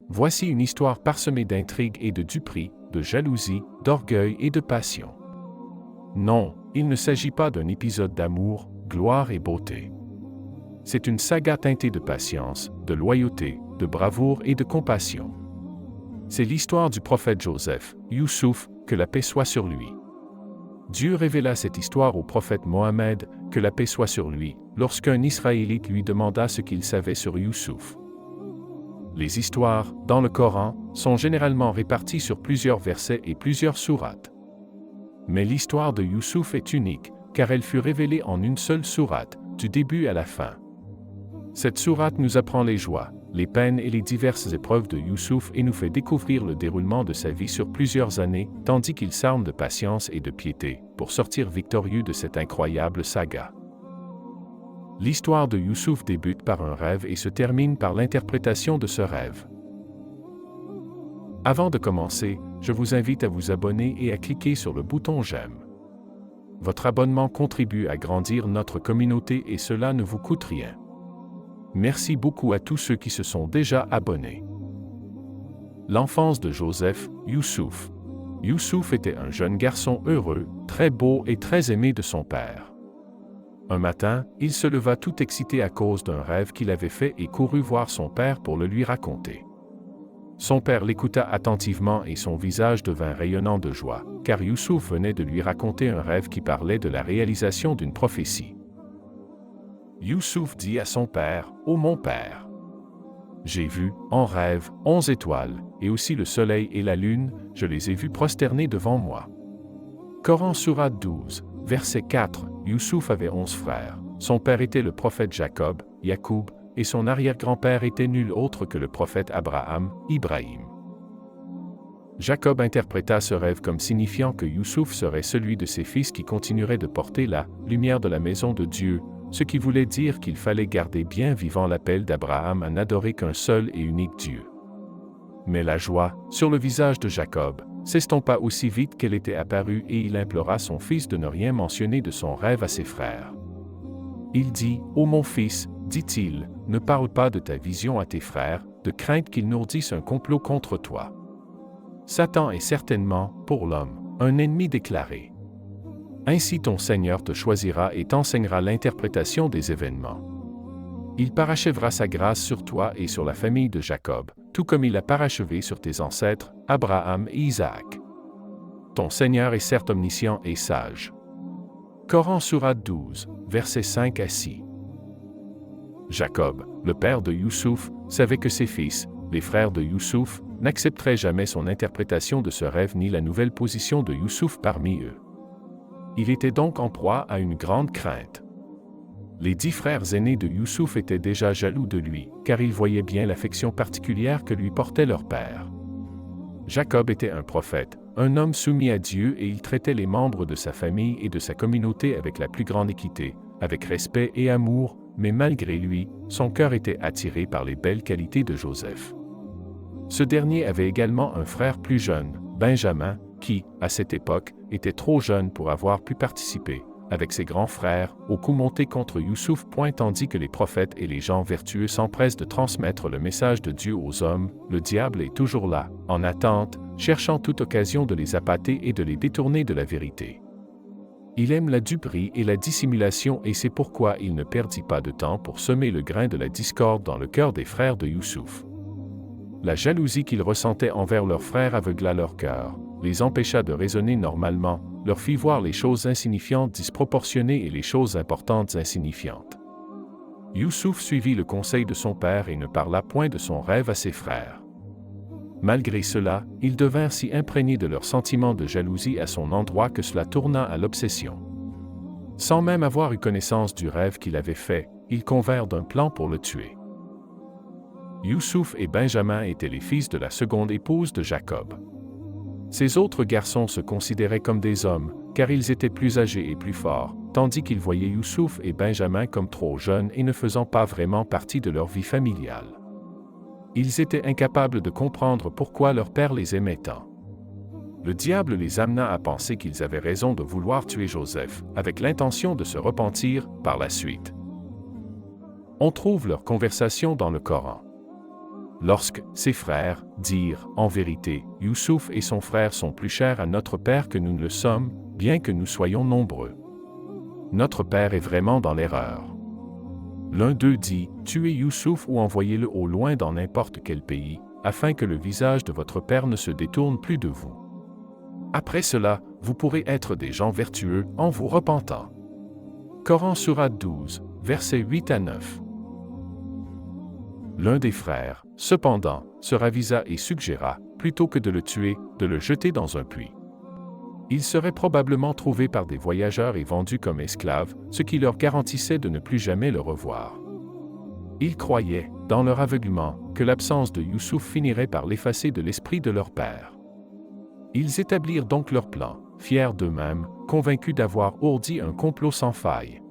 Voici une histoire parsemée d'intrigues et de duperies, de jalousie, d'orgueil et de passion. Non, il ne s'agit pas d'un épisode d'amour, gloire et beauté. C'est une saga teintée de patience, de loyauté, de bravoure et de compassion. C'est l'histoire du prophète Joseph, Youssouf, que la paix soit sur lui. Dieu révéla cette histoire au prophète Mohammed, que la paix soit sur lui, lorsqu'un Israélite lui demanda ce qu'il savait sur Youssouf. Les histoires, dans le Coran, sont généralement réparties sur plusieurs versets et plusieurs sourates. Mais l'histoire de Youssouf est unique, car elle fut révélée en une seule sourate, du début à la fin. Cette sourate nous apprend les joies, les peines et les diverses épreuves de Youssouf et nous fait découvrir le déroulement de sa vie sur plusieurs années, tandis qu'il s'arme de patience et de piété, pour sortir victorieux de cette incroyable saga. L'histoire de Youssouf débute par un rêve et se termine par l'interprétation de ce rêve. Avant de commencer, je vous invite à vous abonner et à cliquer sur le bouton j'aime. Votre abonnement contribue à grandir notre communauté et cela ne vous coûte rien. Merci beaucoup à tous ceux qui se sont déjà abonnés. L'enfance de Joseph, Youssouf. Youssouf était un jeune garçon heureux, très beau et très aimé de son père. Un matin, il se leva tout excité à cause d'un rêve qu'il avait fait et courut voir son père pour le lui raconter. Son père l'écouta attentivement et son visage devint rayonnant de joie, car Youssouf venait de lui raconter un rêve qui parlait de la réalisation d'une prophétie. Youssouf dit à son père, « Ô mon père, j'ai vu, en rêve, 11 étoiles, et aussi le soleil et la lune, je les ai vus prosternés devant moi. » Coran Sourate 12, verset 4, Youssouf avait 11 frères. Son père était le prophète Jacob, Yacoub, et son arrière-grand-père était nul autre que le prophète Abraham, Ibrahim. Jacob interpréta ce rêve comme signifiant que Youssouf serait celui de ses fils qui continuerait de porter la lumière de la maison de Dieu, ce qui voulait dire qu'il fallait garder bien vivant l'appel d'Abraham à n'adorer qu'un seul et unique Dieu. Mais la joie, sur le visage de Jacob, s'estompa aussi vite qu'elle était apparue et il implora son fils de ne rien mentionner de son rêve à ses frères. Il dit, « Ô mon fils, dit-il, ne parle pas de ta vision à tes frères, de crainte qu'ils n'ourdissent un complot contre toi. Satan est certainement, pour l'homme, un ennemi déclaré. Ainsi ton Seigneur te choisira et t'enseignera l'interprétation des événements. Il parachèvera sa grâce sur toi et sur la famille de Jacob, tout comme il a parachevé sur tes ancêtres, Abraham et Isaac. Ton Seigneur est certes omniscient et sage. » Coran Sourate 12, versets 5 à 6. Jacob, le père de Youssouf, savait que ses fils, les frères de Youssouf, n'accepteraient jamais son interprétation de ce rêve ni la nouvelle position de Youssouf parmi eux. Il était donc en proie à une grande crainte. Les 10 frères aînés de Youssouf étaient déjà jaloux de lui, car ils voyaient bien l'affection particulière que lui portait leur père. Jacob était un prophète, un homme soumis à Dieu et il traitait les membres de sa famille et de sa communauté avec la plus grande équité, avec respect et amour, mais malgré lui, son cœur était attiré par les belles qualités de Joseph. Ce dernier avait également un frère plus jeune, Benjamin, qui, à cette époque, était trop jeune pour avoir pu participer, avec ses grands frères, au coup monté contre Youssouf. Tandis que les prophètes et les gens vertueux s'empressent de transmettre le message de Dieu aux hommes, le diable est toujours là, en attente, cherchant toute occasion de les appâter et de les détourner de la vérité. Il aime la duperie et la dissimulation et c'est pourquoi il ne perdit pas de temps pour semer le grain de la discorde dans le cœur des frères de Youssouf. La jalousie qu'ils ressentaient envers leurs frères aveugla leur cœur, les empêcha de raisonner normalement, leur fit voir les choses insignifiantes disproportionnées et les choses importantes insignifiantes. Youssouf suivit le conseil de son père et ne parla point de son rêve à ses frères. Malgré cela, ils devinrent si imprégnés de leurs sentiments de jalousie à son endroit que cela tourna à l'obsession. Sans même avoir eu connaissance du rêve qu'il avait fait, ils convinrent d'un plan pour le tuer. Youssouf et Benjamin étaient les fils de la seconde épouse de Jacob. Ces autres garçons se considéraient comme des hommes, car ils étaient plus âgés et plus forts, tandis qu'ils voyaient Youssouf et Benjamin comme trop jeunes et ne faisant pas vraiment partie de leur vie familiale. Ils étaient incapables de comprendre pourquoi leur père les aimait tant. Le diable les amena à penser qu'ils avaient raison de vouloir tuer Joseph, avec l'intention de se repentir par la suite. On trouve leur conversation dans le Coran. Lorsque ses frères dirent, en vérité, Youssouf et son frère sont plus chers à notre père que nous ne le sommes, bien que nous soyons nombreux. Notre père est vraiment dans l'erreur. L'un d'eux dit, tuez Youssouf ou envoyez-le au loin dans n'importe quel pays, afin que le visage de votre père ne se détourne plus de vous. Après cela, vous pourrez être des gens vertueux en vous repentant. Coran sourate 12, versets 8 à 9. L'un des frères, cependant, se ravisa et suggéra, plutôt que de le tuer, de le jeter dans un puits. Il serait probablement trouvé par des voyageurs et vendu comme esclave, ce qui leur garantissait de ne plus jamais le revoir. Ils croyaient, dans leur aveuglement, que l'absence de Youssouf finirait par l'effacer de l'esprit de leur père. Ils établirent donc leur plan, fiers d'eux-mêmes, convaincus d'avoir ourdi un complot sans faille.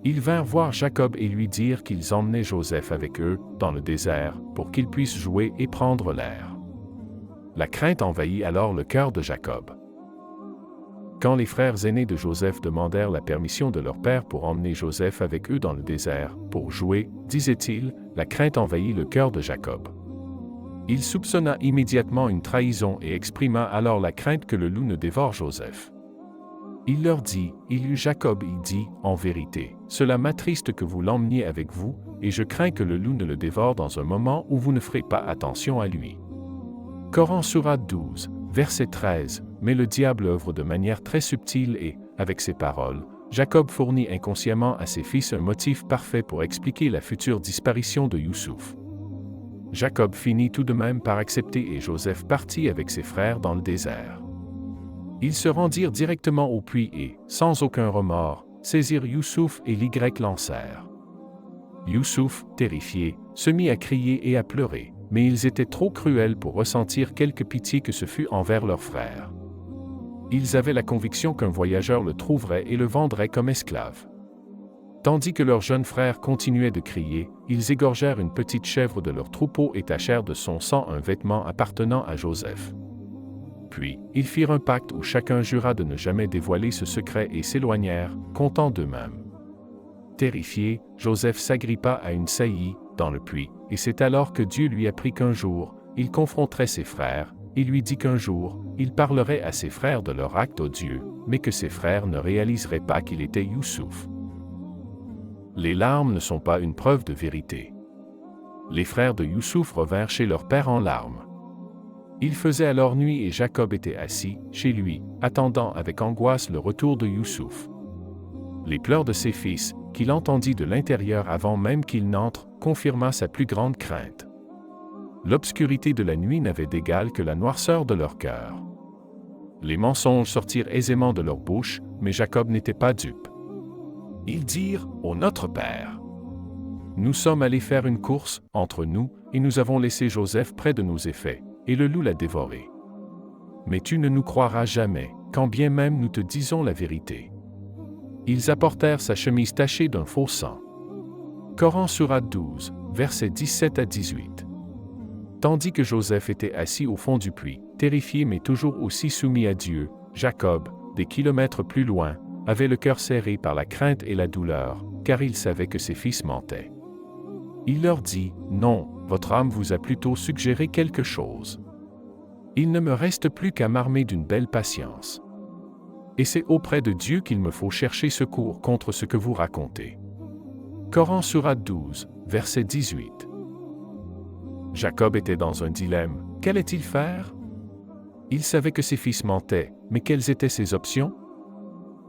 Ils vinrent voir Jacob et lui dirent qu'ils emmenaient Joseph avec eux, dans le désert, pour qu'ils puissent jouer et prendre l'air. La crainte envahit alors le cœur de Jacob. Quand les frères aînés de Joseph demandèrent la permission de leur père pour emmener Joseph avec eux dans le désert, pour jouer, disait-il, la crainte envahit le cœur de Jacob. Il soupçonna immédiatement une trahison et exprima alors la crainte que le loup ne dévore Joseph. Il leur dit, Jacob y dit, en vérité, cela m'attriste que vous l'emmeniez avec vous, et je crains que le loup ne le dévore dans un moment où vous ne ferez pas attention à lui. Coran sourate 12, verset 13, mais le diable œuvre de manière très subtile et, avec ces paroles, Jacob fournit inconsciemment à ses fils un motif parfait pour expliquer la future disparition de Youssouf. Jacob finit tout de même par accepter et Joseph partit avec ses frères dans le désert. Ils se rendirent directement au puits et, sans aucun remords, saisirent Youssouf et l'y lancèrent. Youssouf, terrifié, se mit à crier et à pleurer, mais ils étaient trop cruels pour ressentir quelque pitié que ce fût envers leur frère. Ils avaient la conviction qu'un voyageur le trouverait et le vendrait comme esclave. Tandis que leur jeune frère continuait de crier, ils égorgèrent une petite chèvre de leur troupeau et tachèrent de son sang un vêtement appartenant à Joseph. Puis, ils firent un pacte où chacun jura de ne jamais dévoiler ce secret et s'éloignèrent, contents d'eux-mêmes. Terrifié, Joseph s'agrippa à une saillie, dans le puits, et c'est alors que Dieu lui apprit qu'un jour, il confronterait ses frères, et lui dit qu'un jour, il parlerait à ses frères de leur acte odieux, mais que ses frères ne réaliseraient pas qu'il était Youssouf. Les larmes ne sont pas une preuve de vérité. Les frères de Youssouf revinrent chez leur père en larmes. Il faisait alors nuit et Jacob était assis, chez lui, attendant avec angoisse le retour de Youssouf. Les pleurs de ses fils, qu'il entendit de l'intérieur avant même qu'il n'entre, confirma sa plus grande crainte. L'obscurité de la nuit n'avait d'égal que la noirceur de leur cœur. Les mensonges sortirent aisément de leur bouche, mais Jacob n'était pas dupe. Ils dirent, « Ô notre père, nous sommes allés faire une course, entre nous, et nous avons laissé Joseph près de nos effets, et le loup l'a dévoré. Mais tu ne nous croiras jamais, quand bien même nous te disons la vérité. » Ils apportèrent sa chemise tachée d'un faux sang. Coran sourate 12, versets 17 à 18. Tandis que Joseph était assis au fond du puits, terrifié mais toujours aussi soumis à Dieu, Jacob, des kilomètres plus loin, avait le cœur serré par la crainte et la douleur, car il savait que ses fils mentaient. Il leur dit, « Non, votre âme vous a plutôt suggéré quelque chose. Il ne me reste plus qu'à m'armer d'une belle patience. Et c'est auprès de Dieu qu'il me faut chercher secours contre ce que vous racontez. » Coran sourate 12, verset 18. Jacob était dans un dilemme. Qu'allait-il faire? Il savait que ses fils mentaient, mais quelles étaient ses options?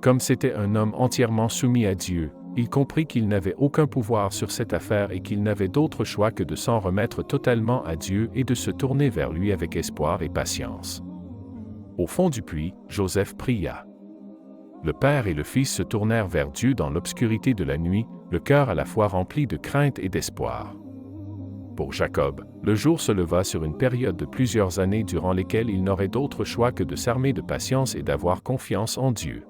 Comme c'était un homme entièrement soumis à Dieu, il comprit qu'il n'avait aucun pouvoir sur cette affaire et qu'il n'avait d'autre choix que de s'en remettre totalement à Dieu et de se tourner vers lui avec espoir et patience. Au fond du puits, Joseph pria. Le père et le fils se tournèrent vers Dieu dans l'obscurité de la nuit, le cœur à la fois rempli de crainte et d'espoir. Pour Jacob, le jour se leva sur une période de plusieurs années durant lesquelles il n'aurait d'autre choix que de s'armer de patience et d'avoir confiance en Dieu.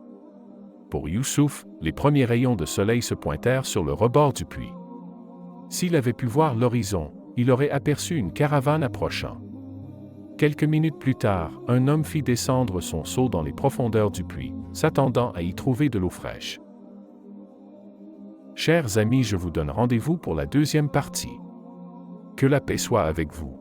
Pour Youssouf, les premiers rayons de soleil se pointèrent sur le rebord du puits. S'il avait pu voir l'horizon, il aurait aperçu une caravane approchant. Quelques minutes plus tard, un homme fit descendre son seau dans les profondeurs du puits, s'attendant à y trouver de l'eau fraîche. Chers amis, je vous donne rendez-vous pour la deuxième partie. Que la paix soit avec vous.